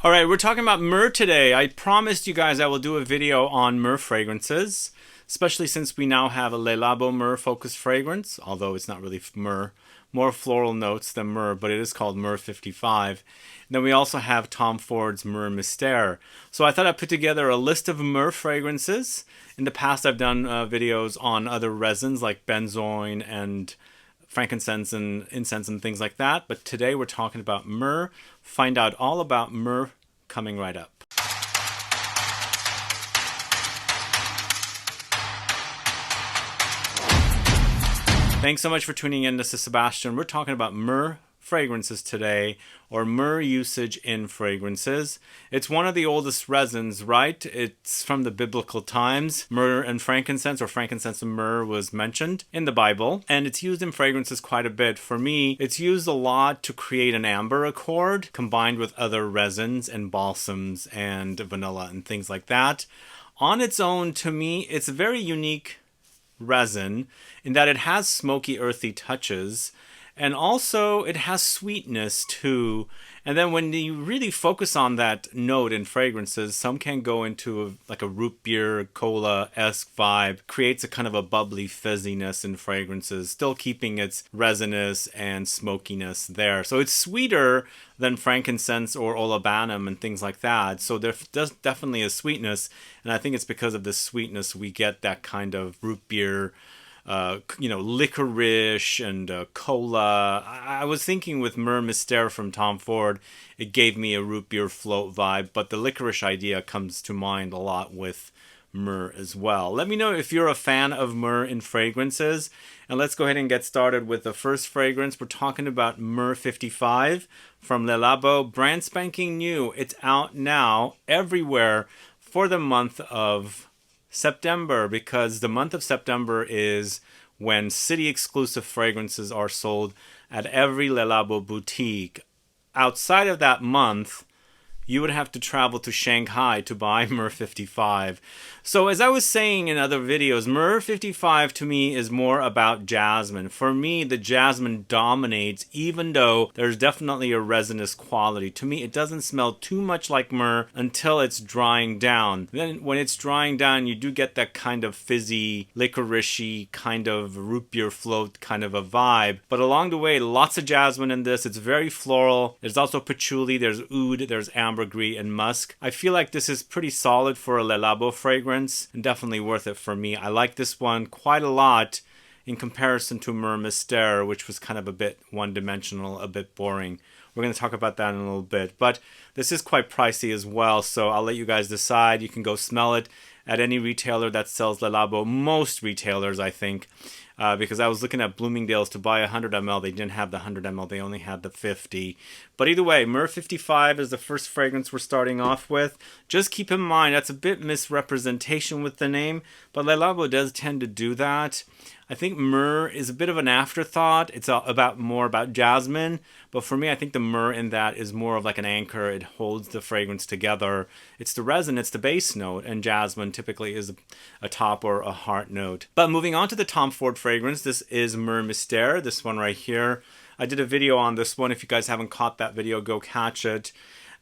Alright, we're talking about Myrrh today. I promised you guys I will do a video on Myrrh fragrances, especially since we now have a LABO Myrrh focused fragrance, although it's not really Myrrh, more floral notes than Myrrh, but it is called Myrrh 55. And then we also have Tom Ford's Myrrh MYSTERE. So I thought I'd put together a list of Myrrh fragrances. In the past I've done videos on other resins like benzoin and frankincense and incense and things like that, but today we're talking about Myrrh. Find out all about Myrrh coming right up. Thanks so much for tuning in. This is Sebastian. We're talking about Myrrh fragrances today, or Myrrh usage in fragrances. It's one of the oldest resins, right? It's from the biblical times. Myrrh and frankincense, or frankincense and myrrh, was mentioned in the Bible, and it's used in fragrances quite a bit. For me, it's used a lot to create an amber accord combined with other resins and balsams and vanilla and things like that. On its own, to me, it's a very unique resin in that it has smoky, earthy touches. And also, it has sweetness too. And then when you really focus on that note in fragrances, some can go into like a root beer, cola-esque vibe. Creates a kind of a bubbly fizziness in fragrances, still keeping its resinous and smokiness there. So it's sweeter than frankincense or Labdanum and things like that. So there does definitely a sweetness. And I think it's because of this sweetness we get that kind of root beer, licorice and cola. I was thinking with Myrrh MYSTERE from Tom Ford, it gave me a root beer float vibe, but the licorice idea comes to mind a lot with Myrrh as well. Let me know if you're a fan of Myrrh in fragrances, and let's go ahead and get started with the first fragrance. We're talking about Myrrh 55 from LABO, brand spanking new. It's out now everywhere for the month of September, because the month of September is when city exclusive fragrances are sold at every LABO boutique. Outside of that month, you would have to travel to Shanghai to buy Myrrh 55. So as I was saying in other videos, Myrrh 55 to me is more about jasmine. For me, the jasmine dominates, even though there's definitely a resinous quality. To me, it doesn't smell too much like myrrh until it's drying down. Then when it's drying down, you do get that kind of fizzy, licoricey, kind of root beer float kind of a vibe. But along the way, lots of jasmine in this. It's very floral. There's also patchouli, there's oud, there's Ambergris and Musk. I feel like this is pretty solid for a LABO fragrance and definitely worth it for me. I like this one quite a lot in comparison to Myrrh MYSTERE, which was kind of a bit one-dimensional, a bit boring. We're going to talk about that in a little bit, but this is quite pricey as well, so I'll let you guys decide. You can go smell it at any retailer that sells LABO. Most retailers, I think, because I was looking at Bloomingdale's to buy 100 ml. They didn't have the 100 ml. They only had the 50. But either way, Myrrh 55 is the first fragrance we're starting off with. Just keep in mind, that's a bit misrepresentation with the name, but LABO does tend to do that. I think myrrh is a bit of an afterthought. It's more about jasmine, but for me, I think the myrrh in that is more of like an anchor. It holds the fragrance together. It's the resin, it's the base note, and jasmine typically is a top or a heart note. But moving on to the Tom Ford fragrance, this is Myrrh MYSTERE, this one right here. I did a video on this one. If you guys haven't caught that video, go catch it.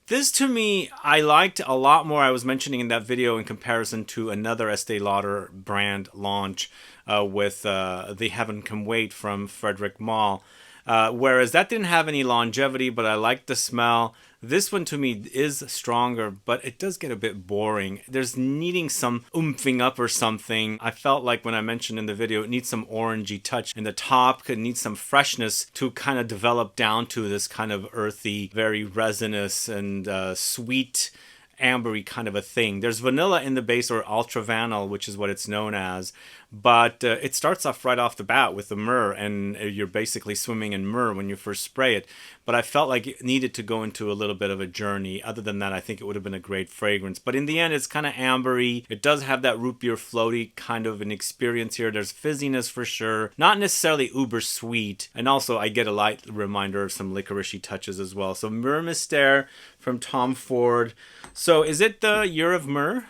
This, to me, I liked a lot more. I was mentioning in that video in comparison to another Estee Lauder brand launch with the Heaven Can Wait from Frederic Malle. Whereas that didn't have any longevity, but I liked the smell. This one to me is stronger, but it does get a bit boring. There's needing some oomping up or something. I felt like when I mentioned in the video, it needs some orangey touch in the top. It needs some freshness to kind of develop down to this kind of earthy, very resinous and sweet, ambery kind of a thing. There's vanilla in the base, or Ultravnil, which is what it's known as, but it starts off right off the bat with the myrrh, and you're basically swimming in myrrh when you first spray it. But I felt like it needed to go into a little bit of a journey. Other than that, I think it would have been a great fragrance. But in the end, it's kind of ambery. It does have that root beer floaty kind of an experience here. There's fizziness for sure. Not necessarily uber sweet. And also, I get a light reminder of some licoricey touches as well. So Myrrh MYSTERE from Tom Ford. So is it the Year of Myrrh?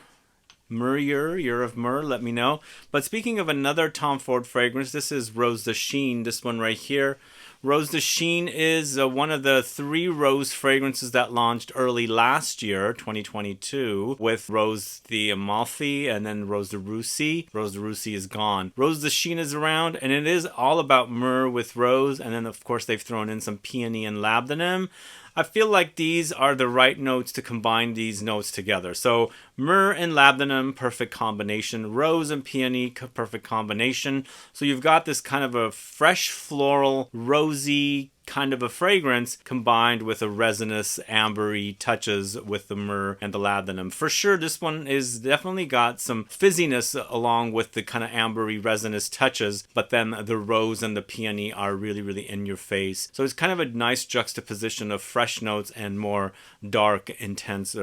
Year of Myrrh, let me know. But speaking of another Tom Ford fragrance, this is Rose de Chine, this one right here. Rose de Chine is one of the 3 rose fragrances that launched early last year, 2022, with Rose the Amalfi and then Rose de Russie. Rose de Russie is gone. Rose de Chine is around, and it is all about myrrh with rose, and then of course they've thrown in some peony and labdanum. I feel like these are the right notes to combine these notes together. So myrrh and labdanum, perfect combination. Rose and peony, perfect combination. So you've got this kind of a fresh floral, rosy kind of a fragrance combined with a resinous, ambery touches with the myrrh and the labdanum. For sure, this one is definitely got some fizziness along with the kind of ambery, resinous touches, but then the rose and the peony are really, really in your face. So it's kind of a nice juxtaposition of fresh notes and more dark, intense,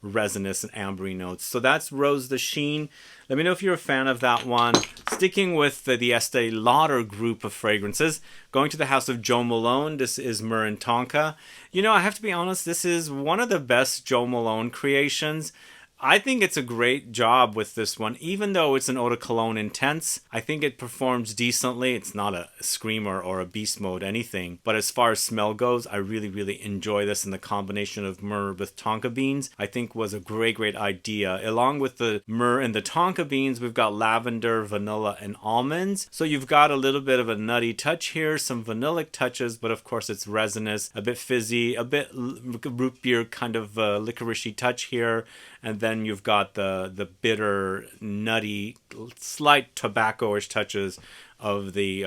resinous and ambery notes. So that's Rose de Chine. Let me know if you're a fan of that one. Sticking with the Estee Lauder group of fragrances, going to the house of Jo Malone, this is Myrrh and Tonka. I have to be honest, this is one of the best Jo Malone creations. I think it's a great job with this one, even though it's an eau de cologne intense. I think it performs decently. It's not a screamer or a beast mode anything, but as far as smell goes, I really, really enjoy this, and the combination of myrrh with tonka beans I think was a great, great idea. Along with the myrrh and the tonka beans, we've got lavender, vanilla, and almonds. So you've got a little bit of a nutty touch here, some vanillic touches, but of course it's resinous, a bit fizzy, a bit root beer kind of licoricey touch here. And then you've got the bitter, nutty, slight tobacco-ish touches of the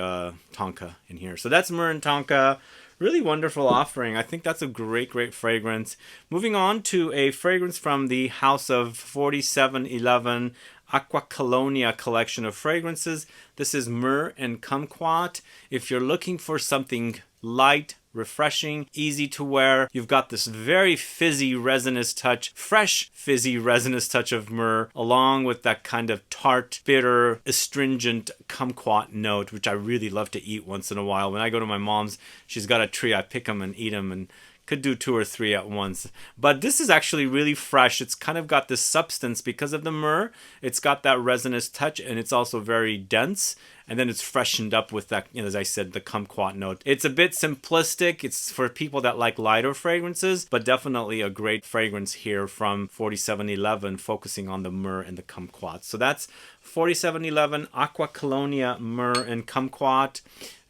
tonka in here. So that's Myrrh and Tonka. Really wonderful offering. I think that's a great, great fragrance. Moving on to a fragrance from the house of 4711 ACQUA Colonia collection of fragrances. This is Myrrh and Kumquat. If you're looking for something light, refreshing, easy to wear, you've got this very fizzy resinous touch, fresh fizzy resinous touch of myrrh, along with that kind of tart, bitter, astringent kumquat note, which I really love to eat once in a while. When I go to my mom's, she's got a tree, I pick them and eat them, and could do 2 or 3 at once. But this is actually really fresh. It's kind of got this substance because of the myrrh. It's got that resinous touch, and it's also very dense. And then it's freshened up with that, as I said, the kumquat note. It's a bit simplistic. It's for people that like lighter fragrances, but definitely a great fragrance here from 4711, focusing on the myrrh and the kumquat. So that's 4711 ACQUA Colonia Myrrh and Kumquat.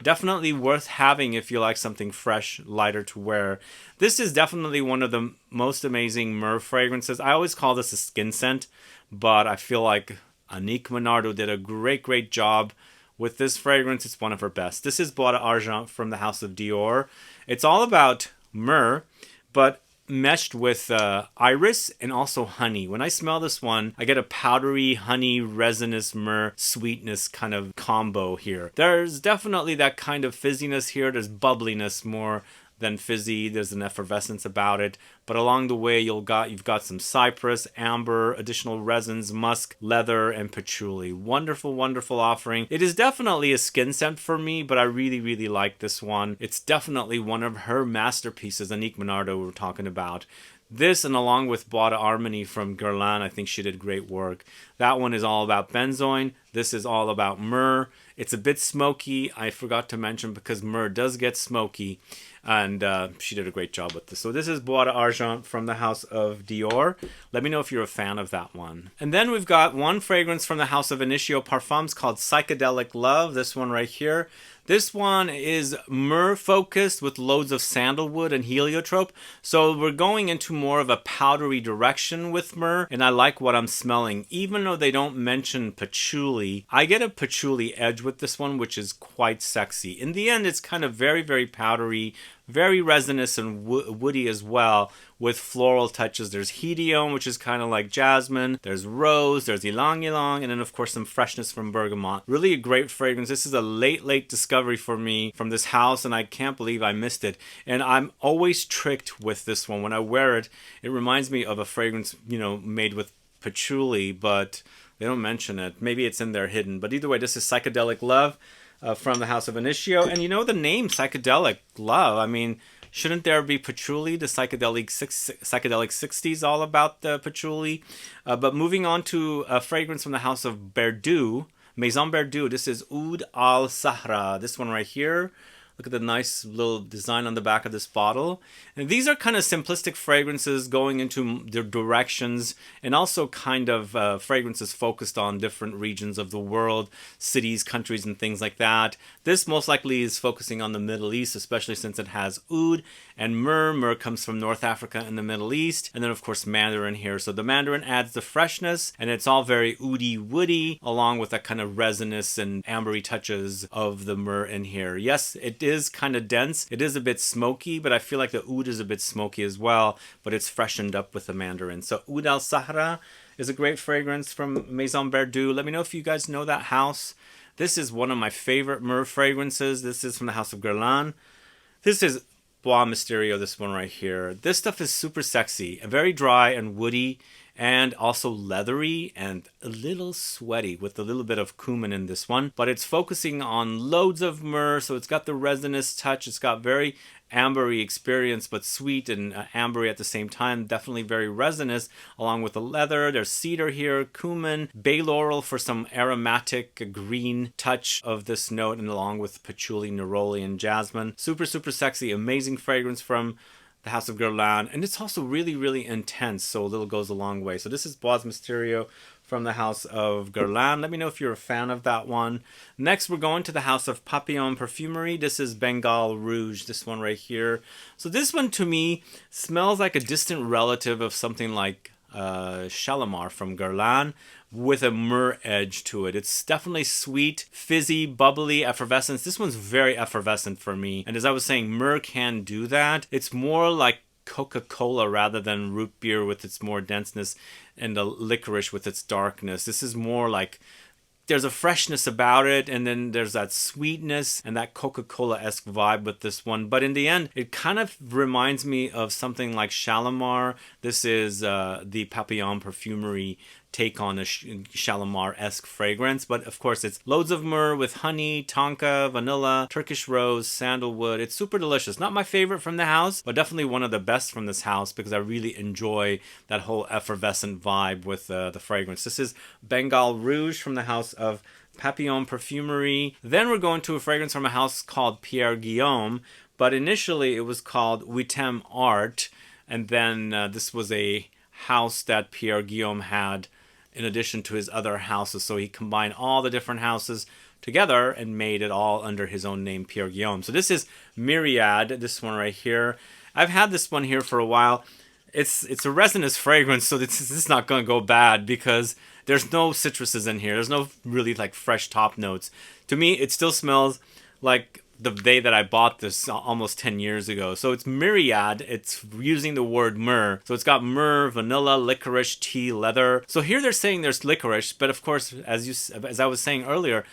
Definitely worth having if you like something fresh, lighter to wear. This is definitely one of the most amazing myrrh fragrances. I always call this a skin scent, but I feel like Annick Menardo did a great, great job with this fragrance. It's one of her best. This is Bois d'Argent from the house of Dior. It's all about myrrh, but meshed with iris and also honey. When I smell this one, I get a powdery, honey, resinous myrrh sweetness kind of combo here. There's definitely that kind of fizziness here. There's bubbliness more than fizzy. There's an effervescence about it, but along the way you've got some cypress, amber, additional resins, musk, leather, and patchouli. Wonderful, wonderful offering. It is definitely a skin scent for me, but I really, really like this one. It's definitely one of her masterpieces, Annick Menardo we were talking about. This, and along with Bois d'Harmonie from Guerlain, I think she did great work. That one is all about benzoin. This is all about myrrh. It's a bit smoky. I forgot to mention because myrrh does get smoky, and she did a great job with this. So this is Bois d'Argent from the house of Dior. Let me know if you're a fan of that one. And then we've got one fragrance from the house of INITIO Parfums called Psychedelic Love. This one right here. This one is myrrh focused with loads of sandalwood and heliotrope. So we're going into more of a powdery direction with myrrh, and I like what I'm smelling. Even though they don't mention patchouli, I get a patchouli edge with this one, which is quite sexy. In the end, it's kind of very, very powdery, very resinous and woody as well, with floral touches. There's hedione, which is kind of like jasmine. There's rose, there's Ylang-Ylang, and then of course some freshness from bergamot. Really a great fragrance. This is a late, late discovery for me from this house, and I can't believe I missed it. And I'm always tricked with this one. When I wear it, it reminds me of a fragrance, made with patchouli, but they don't mention it. Maybe it's in there hidden. But either way, this is Psychedelic Love. From the house of INITIO. And the name Psychedelic Love, I mean, shouldn't there be patchouli? The psychedelic 60s all about the patchouli. But moving on to a fragrance from the house of Berdu, Maison Berdu. This is Oud al Sahra. This one right here. Look at the nice little design on the back of this bottle. And these are kind of simplistic fragrances going into their directions, and also kind of fragrances focused on different regions of the world, cities, countries, and things like that. This most likely is focusing on the Middle East, especially since it has oud and myrrh. Myrrh comes from North Africa and the Middle East. And then, of course, mandarin here. So the mandarin adds the freshness, and it's all very oudy woody, along with that kind of resinous and ambery touches of the myrrh in here. Yes, it is kind of dense. It is a bit smoky, but I feel like the oud is a bit smoky as well, but it's freshened up with the mandarin. So Oud al Sahara is a great fragrance from Maison Verdu. Let me know if you guys know that house. This is one of my favorite myrrh fragrances. This is from the house of Guerlain. This is Bois Mysterio, this one right here. This stuff is super sexy, very dry and woody, and also leathery and a little sweaty with a little bit of cumin in this one. But it's focusing on loads of myrrh, so it's got the resinous touch. It's got very ambery experience, but sweet and ambery at the same time. Definitely very resinous, along with the leather. There's cedar here, cumin, bay laurel for some aromatic green touch of this note, and along with patchouli, neroli, and jasmine. Super, super sexy, amazing fragrance from the house of Guerlain, and it's also really, really intense, so a little goes a long way. So this is Bois Mysterio from the house of Guerlain. Let me know if you're a fan of that one. Next, we're going to the house of Papillon Perfumery. This is Bengal Rouge, this one right here. So this one, to me, smells like a distant relative of something like Shalimar from Guerlain, with a myrrh edge to it. It's definitely sweet, fizzy, bubbly, effervescence. This one's very effervescent for me. And as I was saying, myrrh can do that. It's more like Coca-Cola rather than root beer with its more denseness, and the licorice with its darkness. This is more like there's a freshness about it, and then there's that sweetness and that Coca-Cola-esque vibe with this one. But in the end, it kind of reminds me of something like Shalimar. This is the Papillon Perfumery take on a Shalimar-esque fragrance, but of course it's loads of myrrh with honey, tonka, vanilla, Turkish rose, sandalwood. It's super delicious. Not my favorite from the house, but definitely one of the best from this house, because I really enjoy that whole effervescent vibe with the fragrance. This is Bengal Rouge from the house of Papillon Perfumery. Then we're going to a fragrance from a house called Pierre Guillaume, but initially it was called Witem Art, and then this was a house that Pierre Guillaume had in addition to his other houses. So he combined all the different houses together and made it all under his own name, Pierre Guillaume. So this is Myriad, this one right here. I've had this one here for a while. It's a resinous fragrance, so this is not going to go bad because there's no citruses in here. There's no really like fresh top notes. To me, it still smells like the day that I bought this almost 10 years ago. So it's Myriad. It's using the word myrrh. So it's got myrrh, vanilla, licorice, tea, leather. So here they're saying there's licorice, but of course, as I was saying earlier,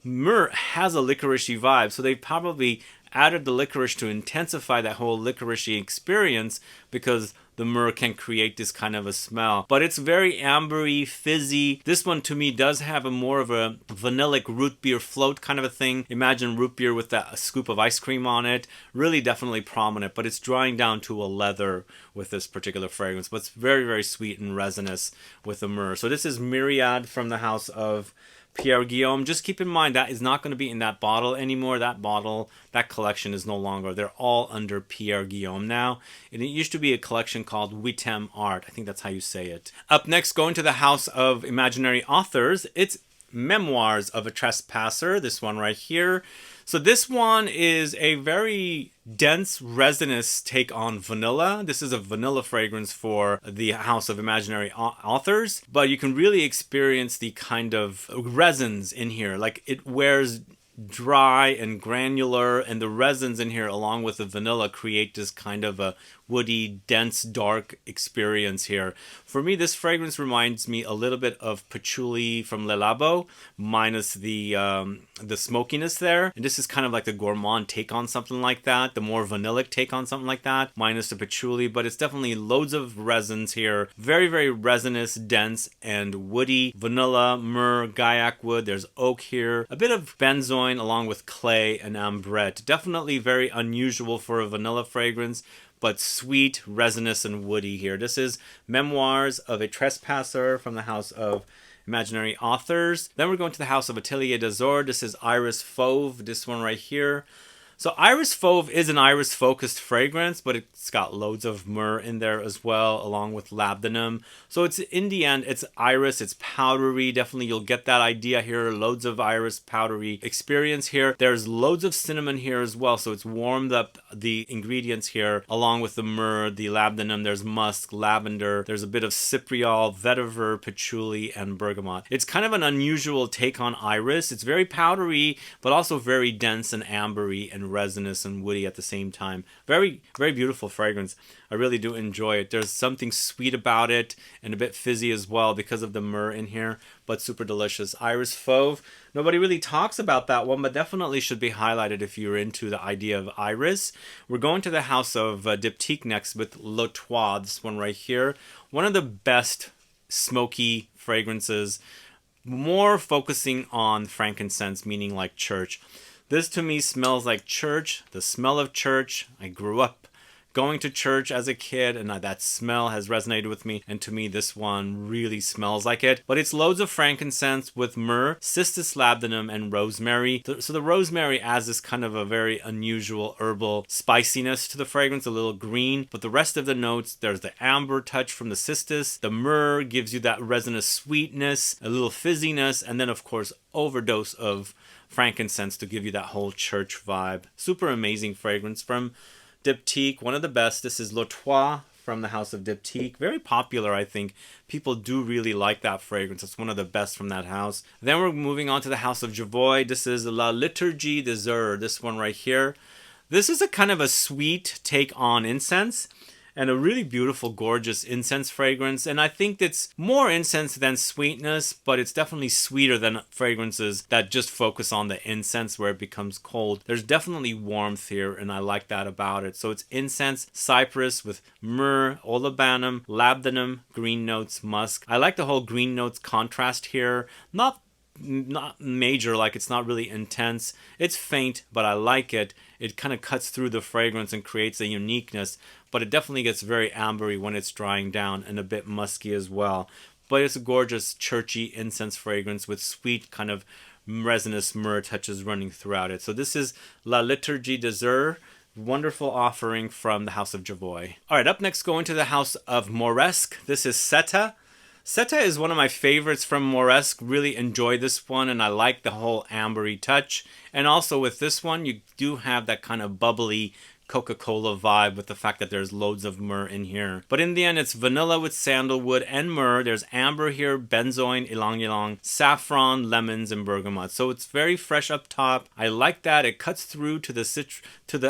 myrrh has a licoricey vibe. So they probably added the licorice to intensify that whole licoricey experience, because the myrrh can create this kind of a smell. But it's very ambery, fizzy. This one to me does have a more of a vanillic root beer float kind of a thing. Imagine root beer with a scoop of ice cream on it. Really definitely prominent, but it's drying down to a leather with this particular fragrance. But it's very, very sweet and resinous with the myrrh. So this is Myriad from the house of Pierre Guillaume. Just keep in mind that is not going to be in that bottle anymore. That bottle, that collection is no longer. They're all under Pierre Guillaume now. And it used to be a collection called Witem Art. I think that's how you say it. Up next, going to the house of imaginary authors, it's Memoirs of a Trespasser, this one right here. So this one is a very dense, resinous take on vanilla. This is a vanilla fragrance for the House of Imaginary Authors, but you can really experience the kind of resins in here. Like, it wears dry and granular, and the resins in here along with the vanilla create this kind of a woody, dense, dark experience here. For me, this fragrance reminds me a little bit of Patchouli from LABO, minus the smokiness there. And this is kind of like the gourmand take on something like that, the more vanillic take on something like that, minus the patchouli. But it's definitely loads of resins here. Very, very resinous, dense, and woody. Vanilla, myrrh, gaiac wood. There's oak here. A bit of benzoin along with clay and ambrette. Definitely very unusual for a vanilla fragrance, but sweet, resinous, and woody here. This is Memoirs of a Trespasser from the House of Imaginary Authors. Then we're going to the House of Atelier d'Azur. This is Iris Fauve, this one right here. So Iris Fauve is an iris focused fragrance, but it's got loads of myrrh in there as well, along with labdanum. So it's, in the end, it's iris, it's powdery. Definitely you'll get that idea here. Loads of iris powdery experience here. There's loads of cinnamon here as well, so it's warmed up the ingredients here, along with the myrrh, the labdanum. There's musk, lavender. There's a bit of cypriol, vetiver, patchouli, and bergamot. It's kind of an unusual take on iris. It's very powdery, but also very dense and ambery and resinous and woody at the same time. Very, very beautiful fragrance. I really do enjoy it. There's something sweet about it and a bit fizzy as well because of the myrrh in here, but super delicious. Iris Fauve. Nobody really talks about that one, but definitely should be highlighted if you're into the idea of iris. We're going to the house of Diptyque next with L'Autois, this one right here. One of the best smoky fragrances, more focusing on frankincense, meaning like church. This to me smells like church, the smell of church. I grew up going to church as a kid, and that smell has resonated with me, and to me this one really smells like it. But it's loads of frankincense with myrrh, cistus labdanum, and rosemary. So the rosemary adds this kind of a very unusual herbal spiciness to the fragrance, a little green, but the rest of the notes, there's the amber touch from the cistus, the myrrh gives you that resinous sweetness, a little fizziness, and then of course overdose of frankincense to give you that whole church vibe. Super amazing fragrance from Diptyque, one of the best. This is L'Autois from the house of Diptyque. Very popular, I think. People do really like that fragrance. It's one of the best from that house. Then we're moving on to the house of Javoy. This is La Liturgie des Heures, this one right here. This is a kind of a sweet take on incense, and a really beautiful, gorgeous incense fragrance. And I think it's more incense than sweetness, but it's definitely sweeter than fragrances that just focus on the incense where it becomes cold. There's definitely warmth here, and I like that about it. So it's incense, cypress with myrrh, olibanum, labdanum, green notes, musk. I like the whole green notes contrast here. Not major, like it's not really intense. It's faint, but I like it. It kind of cuts through the fragrance and creates a uniqueness, but it definitely gets very ambery when it's drying down and a bit musky as well. But it's a gorgeous churchy incense fragrance with sweet kind of resinous myrrh touches running throughout it. So this is La Liturgie des Heures. Wonderful offering from the house of Javoy. All right, up next, going to the house of Mauresque. This is Seta. Seta is one of my favorites from Mauresque. Really enjoy this one, and I like the whole ambery touch. And also with this one, you do have that kind of bubbly Coca-Cola vibe with the fact that there's loads of myrrh in here. But in the end, it's vanilla with sandalwood and myrrh. There's amber here, benzoin, ylang-ylang, saffron, lemons, and bergamot. So it's very fresh up top. I like that. It cuts through to the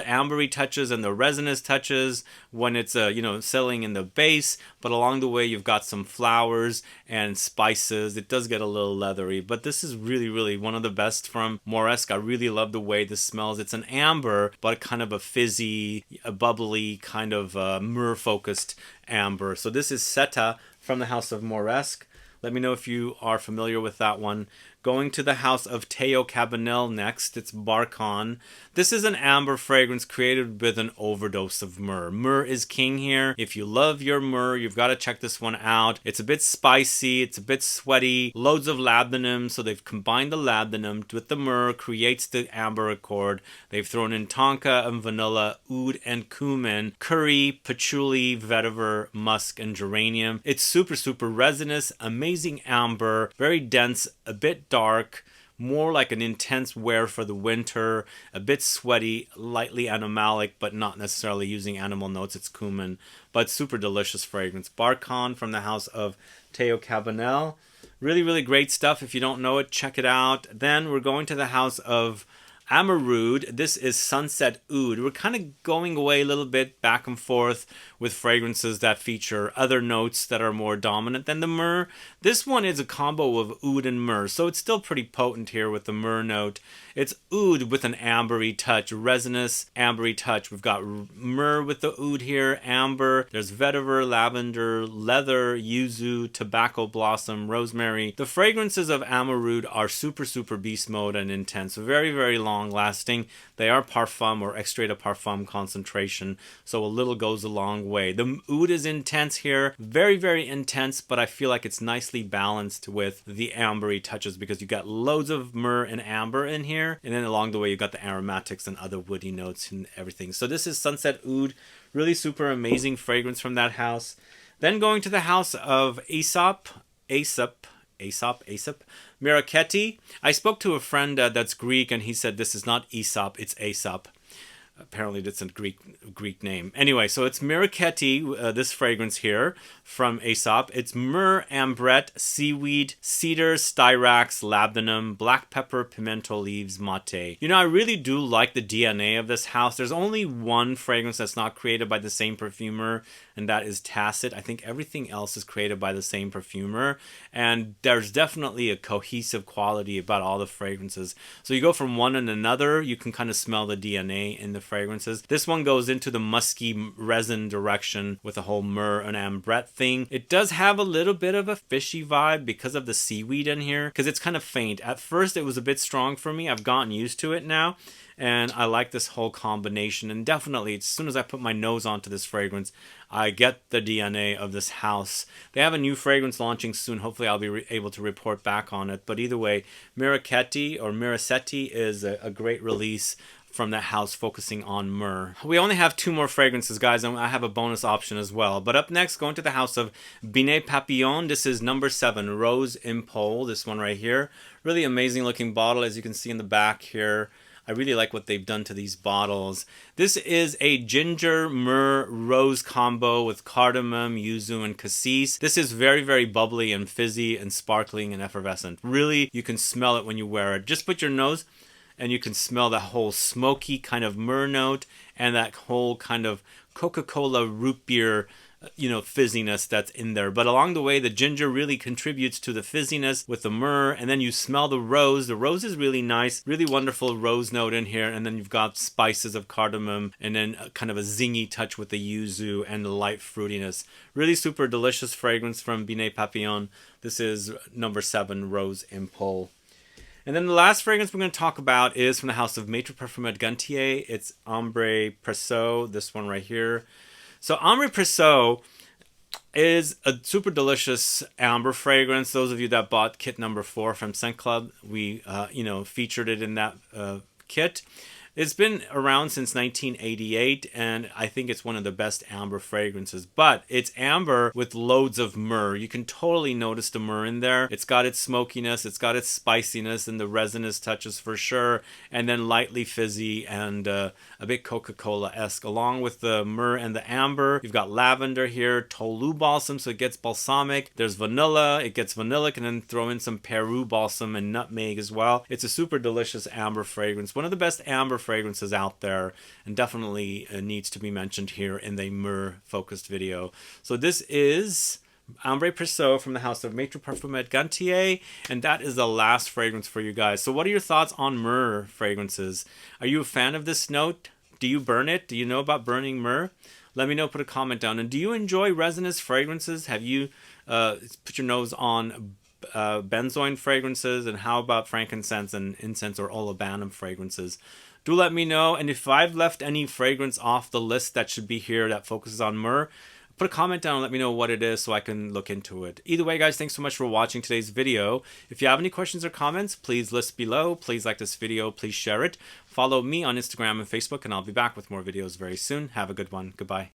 ambery touches and the resinous touches when it's settling in the base. But along the way, you've got some flowers and spices. It does get a little leathery, but this is really, really one of the best from Mauresque. I really love the way this smells. It's an amber, but kind of a fizzy, a bubbly kind of myrrh-focused amber. So this is Seta from the house of Mauresque. Let me know if you are familiar with that one. Going to the house of Théo Cabanel next, it's Barcon. This is an amber fragrance created with an overdose of myrrh. Myrrh is king here. If you love your myrrh, you've got to check this one out. It's a bit spicy, it's a bit sweaty, loads of labdanum, so they've combined the labdanum with the myrrh, creates the amber accord. They've thrown in tonka and vanilla, oud and cumin, curry, patchouli, vetiver, musk, and geranium. It's super, super resinous, amazing amber, very dense, a bit dark, more like an intense wear for the winter, a bit sweaty, lightly animalic, but not necessarily using animal notes. It's cumin, but super delicious fragrance. Barcon from the house of Théo Cabanel. Really, really great stuff. If you don't know it, check it out. Then we're going to the house of Amouroud. This is Sunset Oud. We're kind of going away a little bit back and forth with fragrances that feature other notes that are more dominant than the myrrh. This one is a combo of oud and myrrh, so it's still pretty potent here with the myrrh note. It's oud with an ambery touch, resinous ambery touch. We've got myrrh with the oud here, amber. There's vetiver, lavender, leather, yuzu, tobacco blossom, rosemary. The fragrances of Amouroud are super, super beast mode and intense. Very, very long long lasting. They are parfum or extrait de parfum concentration, so a little goes a long way. The oud is intense here, very, very intense, but I feel like it's nicely balanced with the ambery touches because you got loads of myrrh and amber in here, and then along the way you got the aromatics and other woody notes and everything. So this is Sunset Oud, really super amazing fragrance from that house. Then going to the house of ASAP, Myrrhe. I spoke to a friend that's Greek, and he said this is not Aesop, it's Aesop. Apparently that's a Greek name. Anyway, so it's Myrrhe, this fragrance here from Aesop. It's myrrh, ambrette, seaweed, cedar, styrax, labdanum, black pepper, pimento leaves, mate. You know, I really do like the DNA of this house. There's only one fragrance that's not created by the same perfumer, and that is Tacit. I think everything else is created by the same perfumer, and there's definitely a cohesive quality about all the fragrances. So you go from one and another, you can kind of smell the DNA in the fragrances. This one goes into the musky resin direction with the whole myrrh and ambrette thing. It does have a little bit of a fishy vibe because of the seaweed in here, because it's kind of faint. At first it was a bit strong for me. I've gotten used to it now, and I like this whole combination. And definitely, as soon as I put my nose onto this fragrance, I get the DNA of this house. They have a new fragrance launching soon. Hopefully I'll be able to report back on it. But either way, Myrrhe is a great release from that house focusing on myrrh. We only have 2 more fragrances, guys, and I have a bonus option as well. But up next, going to the house of Binet Papillon. This is number 7, Rose Impole, this one right here. Really amazing looking bottle, as you can see in the back here. I really like what they've done to these bottles. This is a ginger myrrh rose combo with cardamom, yuzu, and cassis. This is very, very bubbly and fizzy and sparkling and effervescent. Really, you can smell it when you wear it. Just put your nose and you can smell that whole smoky kind of myrrh note and that whole kind of Coca-Cola root beer, you know, fizziness that's in there. But along the way, the ginger really contributes to the fizziness with the myrrh, and then you smell the rose. The rose is really nice, really wonderful rose note in here, and then you've got spices of cardamom, and then kind of a zingy touch with the yuzu and the light fruitiness. Really super delicious fragrance from Binet Papillon. This is number 7, Rose Impole. And then the last fragrance we're going to talk about is from the house of Maître Parfumeur Gantier. It's Ambre Presso, this one right here. So Ambre Presso is a super delicious amber fragrance. Those of you that bought kit number 4 from Scent Club, we featured it in that kit. It's been around since 1988, and I think it's one of the best amber fragrances. But it's amber with loads of myrrh. You can totally notice the myrrh in there. It's got its smokiness, it's got its spiciness, and the resinous touches for sure. And then lightly fizzy and a bit Coca-Cola-esque. Along with the myrrh and the amber, you've got lavender here, Tolu balsam, so it gets balsamic. There's vanilla, it gets vanillic, and then throw in some Peru balsam and nutmeg as well. It's a super delicious amber fragrance. One of the best amber fragrances out there, and definitely needs to be mentioned here in the myrrh focused video. So this is Ambre Presso from the house of Maître Parfumeur Gantier, and that is the last fragrance for you guys. So what are your thoughts on myrrh fragrances? Are you a fan of this note? Do you burn it? Do you know about burning myrrh? Let me know, put a comment down. And do you enjoy resinous fragrances? Have you put your nose on benzoin fragrances? And how about frankincense and incense or olibanum fragrances? Do let me know. And if I've left any fragrance off the list that should be here that focuses on myrrh, put a comment down and let me know what it is so I can look into it. Either way, guys, thanks so much for watching today's video. If you have any questions or comments, please list below. Please like this video. Please share it. Follow me on Instagram and Facebook, and I'll be back with more videos very soon. Have a good one. Goodbye.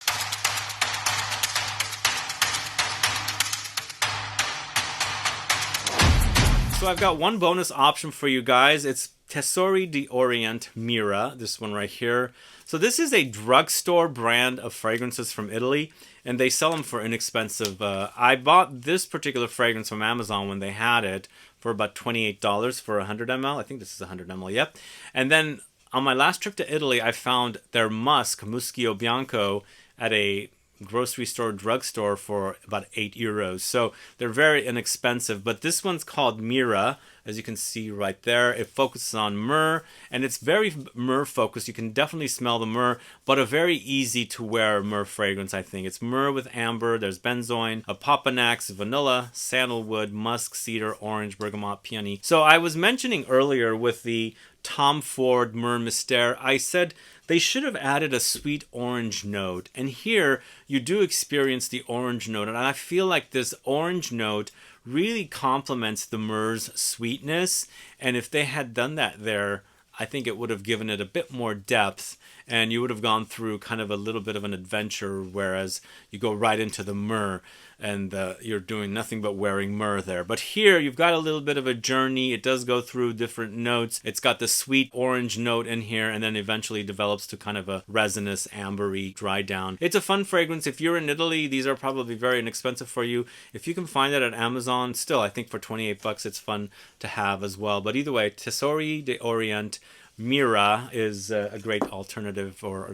So I've got one bonus option for you guys. It's Tesori d'Orient Myrrhe, this one right here. So this is a drugstore brand of fragrances from Italy, and they sell them for inexpensive. I bought this particular fragrance from Amazon when they had it for about $28 for 100 ml. I think this is 100 ml, yep. And then on my last trip to Italy, I found their Muschio Bianco at a grocery store drugstore for about €8. So they're very inexpensive, but this one's called Myrrhe, as you can see right there. It focuses on myrrh, and it's very myrrh focused. You can definitely smell the myrrh, but a very easy to wear myrrh fragrance, I think. It's myrrh with amber, there's benzoin, a papanax, vanilla, sandalwood, musk, cedar, orange, bergamot, peony. So I was mentioning earlier with the Tom Ford Myrrh Mystère, I said they should have added a sweet orange note. And here you do experience the orange note. And I feel like this orange note really complements the Myrrh's sweetness. And if they had done that there, I think it would have given it a bit more depth, and you would have gone through kind of a little bit of an adventure, whereas you go right into the myrrh and you're doing nothing but wearing myrrh there. But here you've got a little bit of a journey. It does go through different notes. It's got the sweet orange note in here, and then eventually develops to kind of a resinous, ambery dry down. It's a fun fragrance. If you're in Italy, these are probably very inexpensive for you. If you can find it at Amazon, still I think for 28 bucks it's fun to have as well. But either way, Tesori de Orient MYRRHE is a great alternative or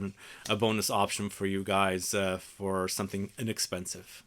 a bonus option for you guys for something inexpensive.